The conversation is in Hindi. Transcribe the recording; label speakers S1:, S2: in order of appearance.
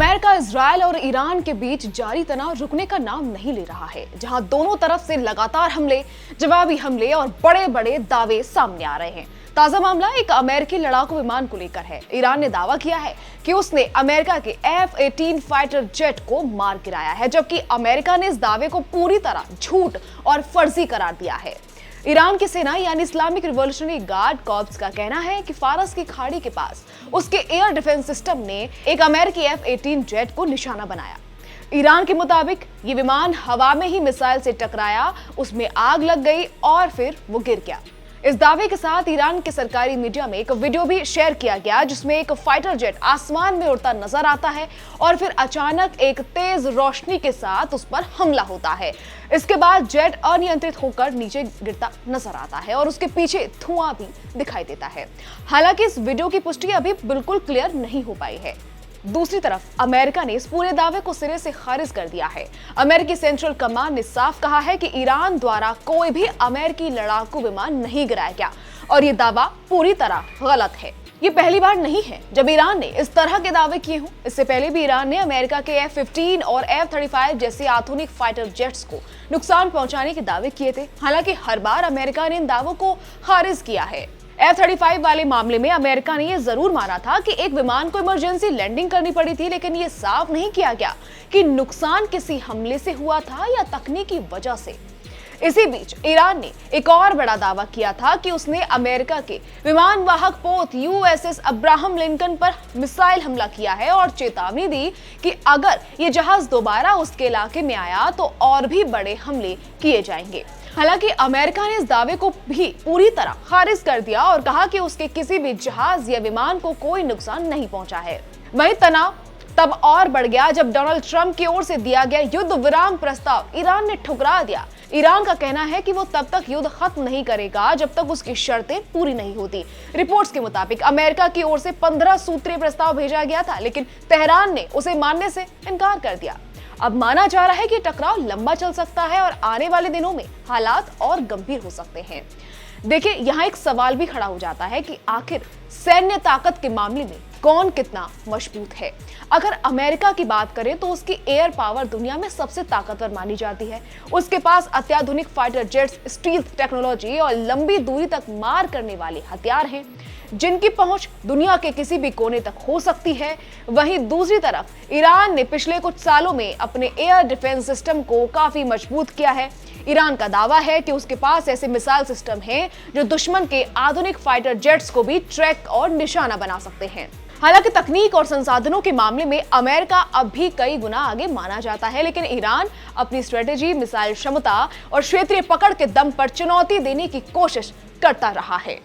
S1: अमेरिका, इजरायल और ईरान के बीच जारी तनाव रुकने का नाम नहीं ले रहा है, जहां दोनों तरफ से लगातार हमले, जवाबी हमले और बड़े बड़े दावे सामने आ रहे हैं। ताजा मामला एक अमेरिकी लड़ाकू विमान को लेकर है। ईरान ने दावा किया है कि उसने अमेरिका के F-18 फाइटर जेट को मार गिराया है, जबकि अमेरिका ने इस दावे को पूरी तरह झूठ और फर्जी करार दिया है। ईरान की सेना यानी इस्लामिक रिवॉल्यूशनरी गार्ड कॉर्प्स का कहना है कि फारस की खाड़ी के पास उसके एयर डिफेंस सिस्टम ने एक अमेरिकी F-18 जेट को निशाना बनाया। ईरान के मुताबिक ये विमान हवा में ही मिसाइल से टकराया, उसमें आग लग गई और फिर वो गिर गया। इस दावे के साथ ईरान के सरकारी मीडिया में एक वीडियो भी शेयर किया गया, जिसमें एक फाइटर जेट आसमान में उड़ता नजर आता है और फिर अचानक एक तेज रोशनी के साथ उस पर हमला होता है। इसके बाद जेट अनियंत्रित होकर नीचे गिरता नजर आता है और उसके पीछे धुआं भी दिखाई देता है। हालांकि इस वीडियो की पुष्टि अभी बिल्कुल क्लियर नहीं हो पाई है। दूसरी तरफ अमेरिका ने इस पूरे दावे को सिरे से खारिज कर दिया है। अमेरिकी सेंट्रल कमांड ने साफ कहा है कि ईरान द्वारा कोई भी अमेरिकी लड़ाकू विमान नहीं गिराया गया और ये दावा पूरी तरह गलत है। ये पहली बार नहीं है जब ईरान ने इस तरह के दावे किए हों। इससे पहले भी ईरान ने अमेरिका के F-15 और F-35 जैसे आधुनिक फाइटर जेट्स को नुकसान पहुंचाने के दावे किए थे। हालांकि हर बार अमेरिका ने इन दावों को खारिज किया है। F-35 वाले मामले में अमेरिका ने यह जरूर माना था कि एक विमान को इमरजेंसी लैंडिंग करनी पड़ी थी, लेकिन यह साफ नहीं किया गया कि नुकसान किसी हमले से हुआ था या तकनीकी वजह से। इसी बीच ईरान ने एक और बड़ा दावा किया था कि उसने अमेरिका के विमान वाहक पोत USS अब्राहम लिंकन पर मिसाइल हमला किया है और चेतावनी दी कि अगर ये जहाज दोबारा उसके इलाके में आया तो और भी बड़े हमले किए जाएंगे। हालांकि अमेरिका ने इस दावे को भी पूरी तरह खारिज कर दिया और कहा कि उसके किसी भी जहाज या विमान को कोई नुकसान नहीं पहुंचा है। वहीं तनाव तब और बढ़ गया जब डोनाल्ड ट्रंप की ओर से दिया गया युद्ध विराम प्रस्ताव ईरान ने ठुकरा दिया। ईरान का कहना है कि वो तब तक युद्ध खत्म नहीं करेगा जब तक उसकी शर्तें पूरी नहीं होती। रिपोर्ट्स के मुताबिक अमेरिका की ओर से 15 सूत्रीय प्रस्ताव भेजा गया था, लेकिन तेहरान ने उसे मानने से इनकार कर दिया। अब माना जा रहा है कि टकराव लंबा चल सकता है और आने वाले दिनों में हालात और गंभीर हो सकते हैं। देखिए, यहाँ एक सवाल भी खड़ा हो जाता है कि आखिर सैन्य ताकत के मामले में कौन कितना मजबूत है। अगर अमेरिका की बात करें तो उसकी एयर पावर दुनिया में सबसे ताकतवर मानी जाती है। उसके पास अत्याधुनिक फाइटर जेट्स, स्टील्थ टेक्नोलॉजी और लंबी दूरी तक मार करने वाले हथियार हैं, जिनकी पहुंच दुनिया के किसी भी कोने तक हो सकती है। वहीं दूसरी तरफ ईरान ने पिछले कुछ सालों में अपने एयर डिफेंस सिस्टम को काफी मजबूत किया है। ईरान का दावा है कि उसके पास ऐसे मिसाइल सिस्टम हैं जो दुश्मन के आधुनिक फाइटर जेट्स को भी ट्रैक और निशाना बना सकते हैं। हालांकि तकनीक और संसाधनों के मामले में अमेरिका अब भी कई गुना आगे माना जाता है, लेकिन ईरान अपनी स्ट्रेटेजी, मिसाइल क्षमता और क्षेत्रीय पकड़ के दम पर चुनौती देने की कोशिश करता रहा है।